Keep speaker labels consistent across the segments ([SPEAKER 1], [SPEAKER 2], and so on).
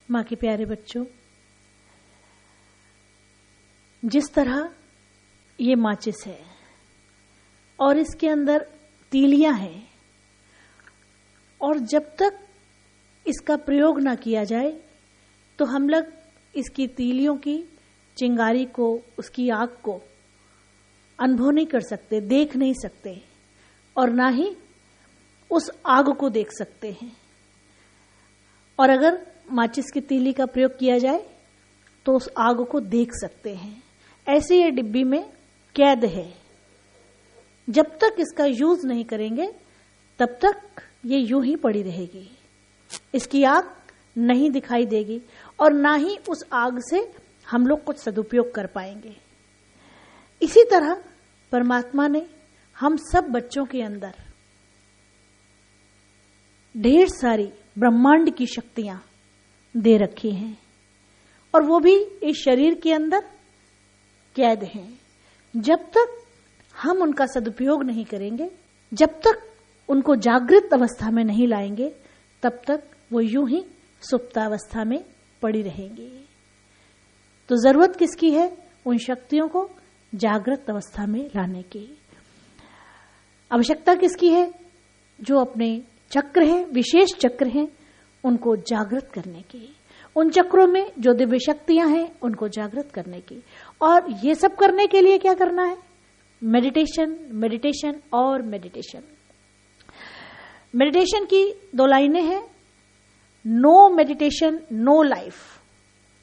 [SPEAKER 1] माँ के प्यारे बच्चों, जिस तरह ये माचिस है और इसके अंदर तीलियां हैं, और जब तक इसका प्रयोग ना किया जाए तो हम लोग इसकी तीलियों की चिंगारी को, उसकी आग को अनुभव नहीं कर सकते, देख नहीं सकते, और ना ही उस आग को देख सकते हैं। और अगर माचिस की तीली का प्रयोग किया जाए तो उस आग को देख सकते हैं। ऐसे ये डिब्बी में कैद है। जब तक इसका यूज नहीं करेंगे तब तक ये यूं ही पड़ी रहेगी। इसकी आग नहीं दिखाई देगी और ना ही उस आग से हम लोग कुछ सदुपयोग कर पाएंगे। इसी तरह परमात्मा ने हम सब बच्चों के अंदर ढेर सारी ब्रह्मांड की शक्तियां दे रखी हैं, और वो भी इस शरीर के अंदर कैद हैं। जब तक हम उनका सदुपयोग नहीं करेंगे, जब तक उनको जागृत अवस्था में नहीं लाएंगे, तब तक वो यूं ही सुप्तावस्था में पड़ी रहेंगी। तो जरूरत किसकी है? उन शक्तियों को जागृत अवस्था में लाने की। आवश्यकता किसकी है? जो अपने चक्र हैं, विशेष चक्र हैं, उनको जागृत करने की। उन चक्रों में जो दिव्य शक्तियां हैं उनको जागृत करने की। और ये सब करने के लिए क्या करना है? मेडिटेशन, मेडिटेशन और मेडिटेशन। मेडिटेशन की 2 लाइनें हैं, no meditation no life.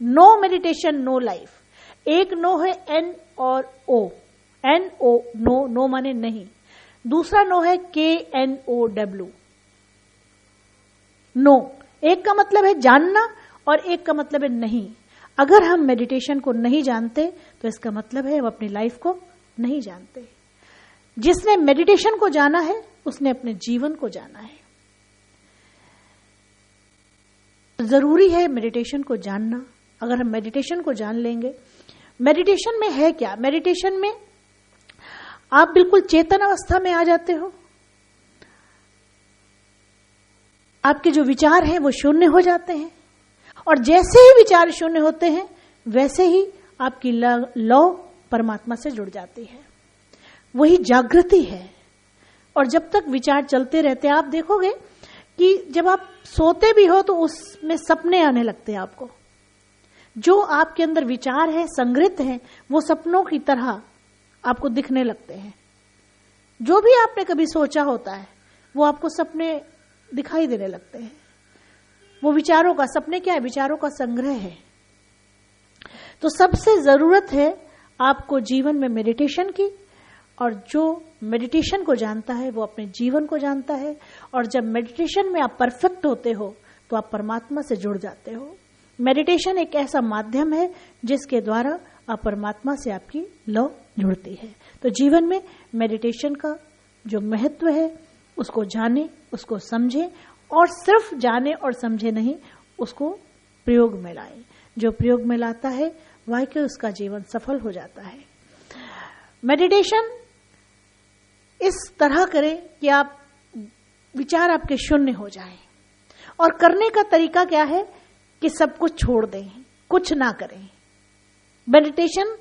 [SPEAKER 1] No meditation no life. एक नो है एन और O, N O, no, no माने नहीं। दूसरा नो है KNOW, नो। एक का मतलब है जानना और एक का मतलब है नहीं। अगर हम मेडिटेशन को नहीं जानते तो इसका मतलब है हम अपनी लाइफ को नहीं जानते। जिसने मेडिटेशन को जाना है उसने अपने जीवन को जाना है। जरूरी है मेडिटेशन को जानना। अगर हम मेडिटेशन को जान लेंगे, मेडिटेशन में है क्या? मेडिटेशन में आप बिल्कुल चेतन अवस्था में आ जाते हो। आपके जो विचार हैं वो शून्य हो जाते हैं, और जैसे ही विचार शून्य होते हैं वैसे ही आपकी लौ परमात्मा से जुड़ जाती है। वही जागृति है। और जब तक विचार चलते रहते हैं, आप देखोगे कि जब आप सोते भी हो तो उसमें सपने आने लगते हैं आपको। जो आपके अंदर विचार है, संग्रहित हैं, वो सपनों की तरह आपको दिखने लगते हैं। जो भी आपने कभी सोचा होता है वो आपको सपने दिखाई देने लगते हैं। वो विचारों का, सपने क्या है? विचारों का संग्रह है। तो सबसे जरूरत है आपको जीवन में मेडिटेशन की, और जो मेडिटेशन को जानता है वो अपने जीवन को जानता है। और जब मेडिटेशन में आप परफेक्ट होते हो तो आप परमात्मा से जुड़ जाते हो। मेडिटेशन एक ऐसा माध्यम है जिसके द्वारा आप परमात्मा से आपकी लौ जुड़ती है। तो जीवन में मेडिटेशन का जो महत्व है उसको जाने, उसको समझे, और सिर्फ जाने और समझे नहीं, उसको प्रयोग में लाए। जो प्रयोग में लाता है वाकई उसका जीवन सफल हो जाता है। मेडिटेशन इस तरह करें कि आप विचार आपके शून्य हो जाएं। और करने का तरीका क्या है? कि सब कुछ छोड़ दें, कुछ ना करें। मेडिटेशन,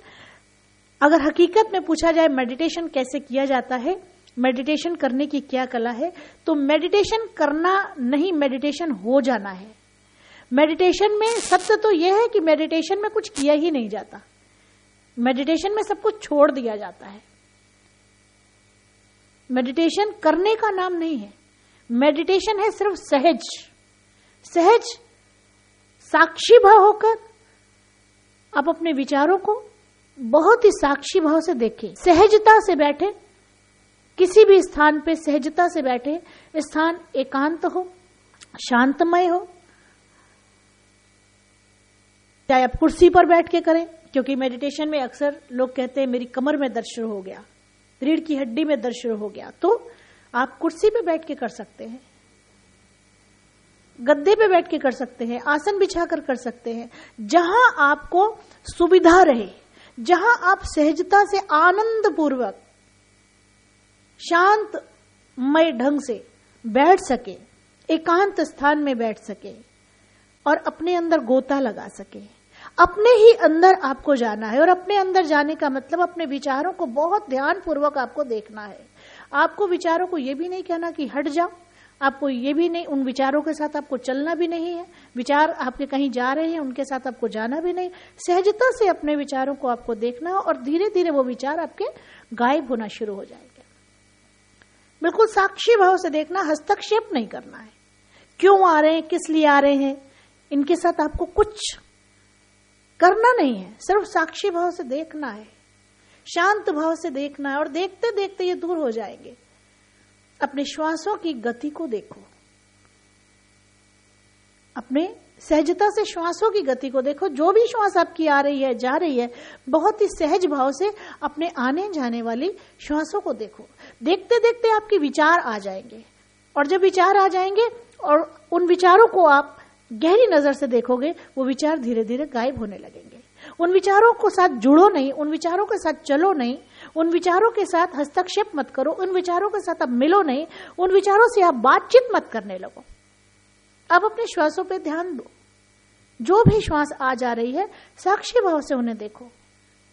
[SPEAKER 1] अगर हकीकत में पूछा जाए मेडिटेशन कैसे किया जाता है, मेडिटेशन करने की क्या कला है, तो मेडिटेशन करना नहीं, मेडिटेशन हो जाना है। मेडिटेशन में सत्य तो यह है कि मेडिटेशन में कुछ किया ही नहीं जाता। मेडिटेशन में सब कुछ छोड़ दिया जाता है। मेडिटेशन करने का नाम नहीं है। मेडिटेशन है सिर्फ सहज, सहज साक्षी भाव होकर आप अपने विचारों को बहुत ही साक्षी भाव से देखें। सहजता से बैठे, किसी भी स्थान पे सहजता से बैठे। स्थान एकांत हो, शांतमय हो, चाहे आप कुर्सी पर बैठ के करें, क्योंकि मेडिटेशन में अक्सर लोग कहते हैं मेरी कमर में दर्द शुरू हो गया, रीढ़ की हड्डी में दर्द शुरू हो गया। तो आप कुर्सी पे बैठ के कर सकते हैं, गद्दे पे बैठ के कर सकते हैं, आसन बिछाकर कर सकते हैं। जहां आपको सुविधा रहे, जहां आप सहजता से आनंद पूर्वक शांतमय ढंग से बैठ सके, एकांत स्थान में बैठ सके, और अपने अंदर गोता लगा सके। अपने ही अंदर आपको जाना है, और अपने अंदर जाने का मतलब अपने विचारों को बहुत ध्यानपूर्वक आपको देखना है। आपको विचारों को ये भी नहीं कहना कि हट जाओ, आपको ये भी नहीं, उन विचारों के साथ आपको चलना भी नहीं है। विचार आपके कहीं जा रहे हैं, उनके साथ आपको जाना भी नहीं। सहजता से अपने विचारों को आपको देखना है, और धीरे धीरे वो विचार आपके गायब होना शुरू हो जाएंगे। बिल्कुल साक्षी भाव से देखना, हस्तक्षेप नहीं करना है। क्यों आ रहे हैं, किस लिए आ रहे हैं, इनके साथ आपको कुछ करना नहीं है, सिर्फ साक्षी भाव से देखना है, शांत भाव से देखना है, और देखते देखते ये दूर हो जाएंगे। अपने श्वासों की गति को देखो, अपने सहजता से श्वासों की गति को देखो। जो भी श्वास आपकी आ रही है, जा रही है, बहुत ही सहज भाव से अपने आने जाने वाली श्वासों को देखो। देखते देखते आपके विचार आ जाएंगे, और जब विचार आ जाएंगे और उन विचारों को आप गहरी नजर से देखोगे, वो विचार धीरे धीरे गायब होने लगेंगे। उन विचारों को साथ जुड़ो नहीं, उन विचारों के साथ चलो नहीं, उन विचारों के साथ हस्तक्षेप मत करो, उन विचारों के साथ अब मिलो नहीं, उन विचारों से आप बातचीत मत करने लगो। अब अपने श्वासों पे ध्यान दो। जो भी श्वास आ जा रही है, साक्षी भाव से उन्हें देखो।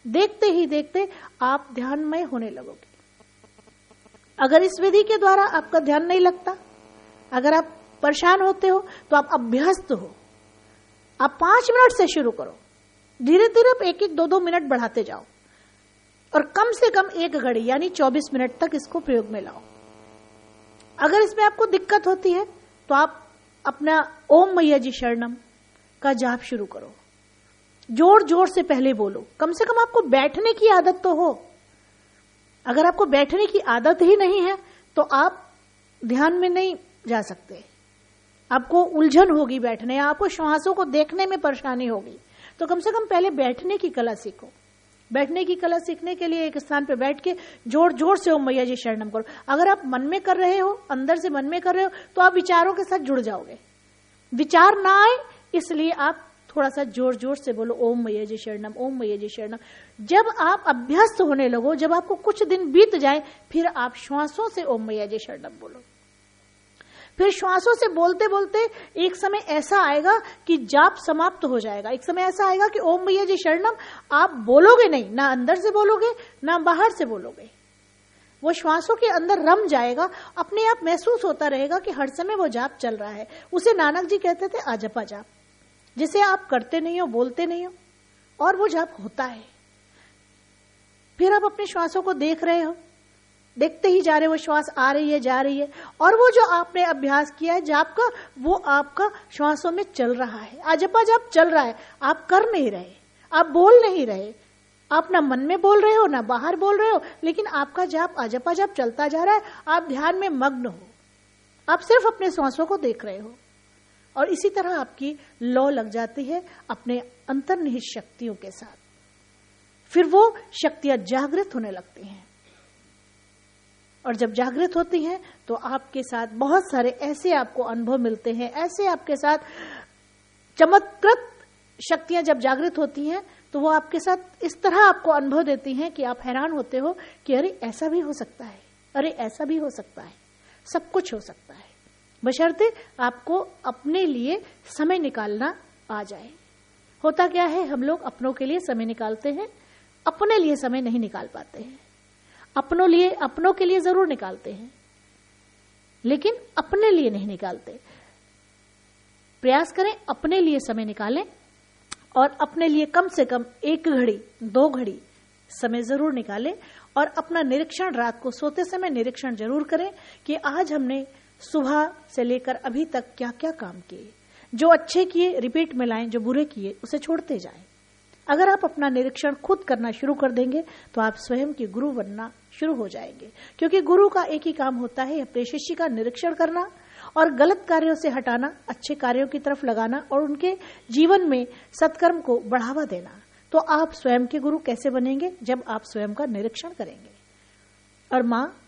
[SPEAKER 1] देखते ही देखते आप ध्यानमय होने लगोगे। अगर इस विधि के द्वारा आपका ध्यान नहीं लगता, अगर आप परेशान होते हो, तो आप अभ्यस्त हो। आप 5 मिनट से शुरू करो, धीरे धीरे आप 1-1, 2-2 मिनट बढ़ाते जाओ, और कम से कम 1 घड़ी यानी 24 मिनट तक इसको प्रयोग में लाओ। अगर इसमें आपको दिक्कत होती है, तो आप अपना ओम मैया जी शरणम का जाप शुरू करो। जोर जोर से पहले बोलो, कम से कम आपको बैठने की आदत तो हो। अगर आपको बैठने की आदत ही नहीं है, तो आप ध्यान में नहीं जा सकते। आपको उलझन होगी बैठने, आपको श्वासों को देखने में परेशानी होगी। तो कम से कम पहले बैठने की कला सीखो। बैठने की कला सीखने के लिए एक स्थान पर बैठ के जोर जोर से ओम मैया जी शरणम करो। अगर आप मन में कर रहे हो, अंदर से मन में कर रहे हो, तो आप विचारों के साथ जुड़ जाओगे। विचार ना आए इसलिए आप थोड़ा सा जोर जोर से बोलो ओम मैया जी शरणम, ओम मैया जी शरणम। जब आप अभ्यस्त होने लगो, जब आपको कुछ दिन बीत जाए, फिर आप श्वासों से ओम मैया जी शरणम बोलो। फिर श्वासों से बोलते बोलते एक समय ऐसा आएगा कि जाप समाप्त हो जाएगा। एक समय ऐसा आएगा कि ओम मैया जी शरणम आप बोलोगे नहीं, ना अंदर से बोलोगे ना बाहर से बोलोगे। वो श्वासों के अंदर रम जाएगा, अपने आप महसूस होता रहेगा कि हर समय वो जाप चल रहा है। उसे नानक जी कहते थे आजपा जाप, जिसे आप करते नहीं हो, बोलते नहीं हो, और वो जाप होता है। फिर आप अपने श्वासों को देख रहे हो, देखते ही जा रहे हो, श्वास आ रही है, जा रही है, और वो जो आपने अभ्यास किया है जाप का, वो आपका श्वासों में चल रहा है। आजपा जाप चल रहा है, आप कर नहीं रहे, आप बोल नहीं रहे, आप ना मन में बोल रहे हो ना बाहर बोल रहे हो, लेकिन आपका जाप आजपा जाप चलता जा रहा है। आप ध्यान में मग्न हो, आप सिर्फ अपने श्वासों को देख रहे हो, और इसी तरह आपकी लौ लग जाती है अपने अंतर्निहित शक्तियों के साथ। फिर वो शक्तियां जागृत होने लगती हैं, और जब जागृत होती हैं तो आपके साथ बहुत सारे ऐसे आपको अनुभव मिलते हैं, ऐसे आपके साथ चमत्कृत शक्तियां जब जागृत होती हैं, तो वो आपके साथ इस तरह आपको अनुभव देती हैं कि आप हैरान होते हो कि अरे ऐसा भी हो सकता है, अरे ऐसा भी हो सकता है, सब कुछ हो सकता है, बशर्ते आपको अपने लिए समय निकालना आ जाए। होता क्या है, हम लोग अपनों के लिए समय निकालते हैं, अपने लिए समय नहीं निकाल पाते हैं। अपनों के लिए जरूर निकालते हैं, लेकिन अपने लिए नहीं निकालते। प्रयास करें, अपने लिए समय निकालें, और अपने लिए कम से कम 1 घड़ी 2 घड़ी समय जरूर निकालें, और अपना निरीक्षण रात को सोते समय निरीक्षण जरूर करें कि आज हमने सुबह से लेकर अभी तक क्या क्या काम किए। जो अच्छे किए रिपीट में लाएं, जो बुरे किए उसे छोड़ते जाएं। अगर आप अपना निरीक्षण खुद करना शुरू कर देंगे, तो आप स्वयं के गुरु बनना शुरू हो जाएंगे। क्योंकि गुरु का एक ही काम होता है, अपने शिष्य का निरीक्षण करना और गलत कार्यों से हटाना, अच्छे कार्यों की तरफ लगाना, और उनके जीवन में सत्कर्म को बढ़ावा देना। तो आप स्वयं के गुरु कैसे बनेंगे? जब आप स्वयं का निरीक्षण करेंगे। और माँ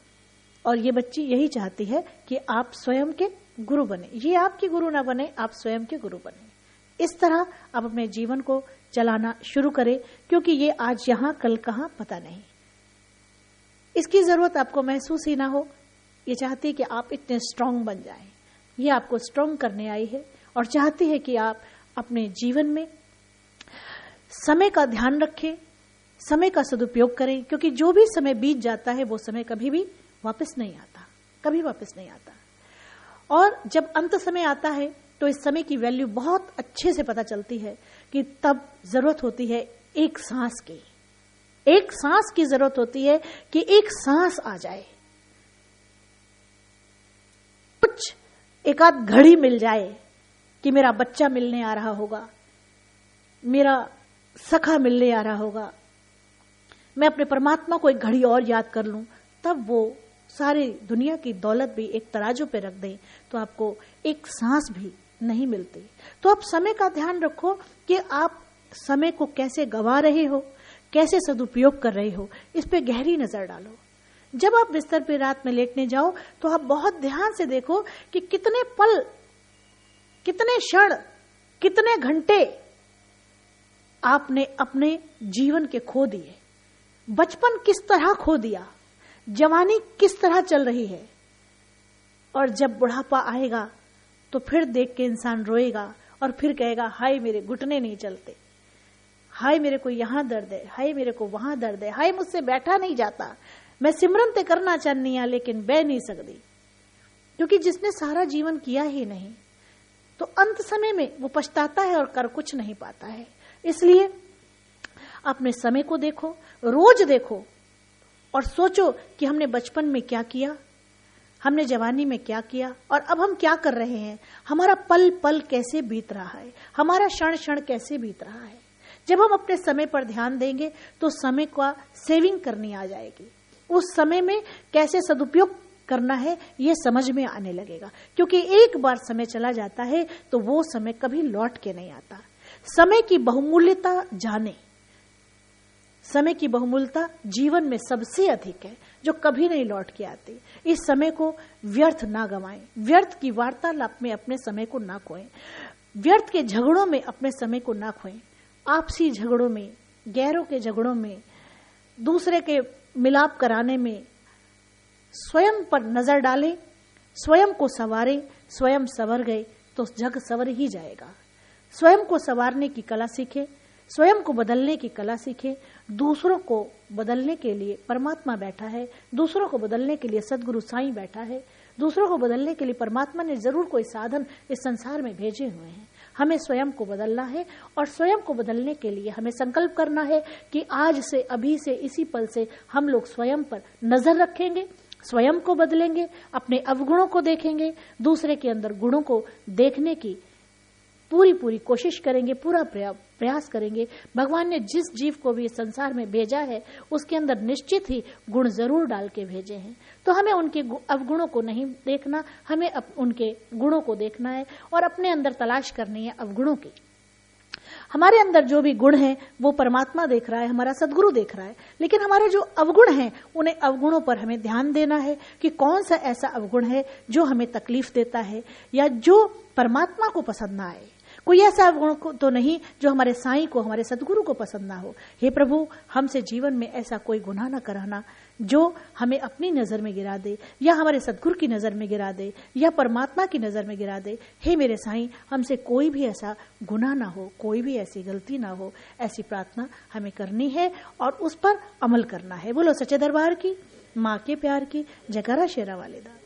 [SPEAKER 1] और ये बच्ची यही चाहती है कि आप स्वयं के गुरु बने, ये आपके गुरु ना बने, आप स्वयं के गुरु बने। इस तरह आप अपने जीवन को चलाना शुरू करें, क्योंकि ये आज यहां कल कहां पता नहीं। इसकी जरूरत आपको महसूस ही ना हो। ये चाहती है कि आप इतने स्ट्रांग बन जाएं। ये आपको स्ट्रांग करने आई है और चाहती है कि आप अपने जीवन में समय का ध्यान रखें, समय का सदुपयोग करें, क्योंकि जो भी समय बीत जाता है वो समय कभी भी वापस नहीं आता, कभी वापस नहीं आता। और जब अंत समय आता है तो इस समय की वैल्यू बहुत अच्छे से पता चलती है कि तब जरूरत होती है एक सांस की, एक सांस की जरूरत होती है कि एक सांस आ जाए, कुछ एक आध घड़ी मिल जाए कि मेरा बच्चा मिलने आ रहा होगा, मेरा सखा मिलने आ रहा होगा, मैं अपने परमात्मा को एक घड़ी और याद कर लूं, तब वो सारी दुनिया की दौलत भी एक तराजू पे रख दें तो आपको एक सांस भी नहीं मिलती। तो आप समय का ध्यान रखो कि आप समय को कैसे गवा रहे हो, कैसे सदुपयोग कर रहे हो, इस पे गहरी नजर डालो। जब आप बिस्तर पे रात में लेटने जाओ तो आप बहुत ध्यान से देखो कि कितने पल, कितने क्षण, कितने घंटे आपने अपने जीवन के खो दिए। बचपन किस तरह खो दिया, जवानी किस तरह चल रही है, और जब बुढ़ापा आएगा तो फिर देख के इंसान रोएगा और फिर कहेगा हाय मेरे घुटने नहीं चलते, हाय मेरे को यहां दर्द है, हाय मेरे को वहां दर्द है, हाय मुझसे बैठा नहीं जाता, मैं सिमरन ते करना चाहनी है लेकिन बह नहीं सकती। क्योंकि जिसने सारा जीवन किया ही नहीं तो अंत समय में वो पछताता है और कर कुछ नहीं पाता है। इसलिए अपने समय को देखो, रोज देखो और सोचो कि हमने बचपन में क्या किया, हमने जवानी में क्या किया और अब हम क्या कर रहे हैं, हमारा पल पल कैसे बीत रहा है, हमारा क्षण क्षण कैसे बीत रहा है। जब हम अपने समय पर ध्यान देंगे तो समय का सेविंग करनी आ जाएगी, उस समय में कैसे सदुपयोग करना है ये समझ में आने लगेगा। क्योंकि एक बार समय चला जाता है तो वो समय कभी लौट के नहीं आता। समय की बहुमूल्यता जाने, समय की बहुमूल्यता जीवन में सबसे अधिक है जो कभी नहीं लौट के आती। इस समय को व्यर्थ ना गंवाएं, व्यर्थ की वार्तालाप में अपने समय को ना खोएं, व्यर्थ के झगड़ों में अपने समय को ना खोएं, आपसी झगड़ों में, गैरों के झगड़ों में, दूसरे के मिलाप कराने में स्वयं पर नजर डालें, स्वयं को संवारें। स्वयं संवर गए तो जग संवर ही जाएगा। स्वयं को संवारने की कला सीखें, स्वयं को बदलने की कला सीखें। दूसरों को बदलने के लिए परमात्मा बैठा है, दूसरों को बदलने के लिए सदगुरु साईं बैठा है, दूसरों को बदलने के लिए परमात्मा ने जरूर कोई साधन इस संसार में भेजे हुए हैं। हमें स्वयं को बदलना है और स्वयं को बदलने के लिए हमें संकल्प करना है कि आज से, अभी से, इसी पल से हम लोग स्वयं पर नजर रखेंगे, स्वयं को बदलेंगे, अपने अवगुणों को देखेंगे, दूसरे के अंदर गुणों को देखने की पूरी कोशिश करेंगे, पूरा प्रयास करेंगे। भगवान ने जिस जीव को भी इस संसार में भेजा है उसके अंदर निश्चित ही गुण जरूर डाल के भेजे हैं। तो हमें उनके अवगुणों को नहीं देखना, हमें उनके गुणों को देखना है और अपने अंदर तलाश करनी है अवगुणों की। हमारे अंदर जो भी गुण है वो परमात्मा देख रहा है, हमारा सदगुरु देख रहा है, लेकिन हमारे जो अवगुण हैं उन्हें अवगुणों पर हमें ध्यान देना है कि कौन सा ऐसा अवगुण है जो हमें तकलीफ देता है या जो परमात्मा को पसंद ना आए। कोई ऐसा अवगुण तो नहीं जो हमारे साईं को, हमारे सदगुरु को पसंद ना हो। हे प्रभु, हमसे जीवन में ऐसा कोई गुनाह ना कराना जो हमें अपनी नजर में गिरा दे या हमारे सदगुरु की नजर में गिरा दे या परमात्मा की नजर में गिरा दे। हे मेरे साईं, हमसे कोई भी ऐसा गुनाह ना हो, कोई भी ऐसी गलती ना हो, ऐसी प्रार्थना हमें करनी है और उस पर अमल करना है। बोलो सच्चे दरबार की, माँ के प्यार की, जयकारा शेरा वाले दा।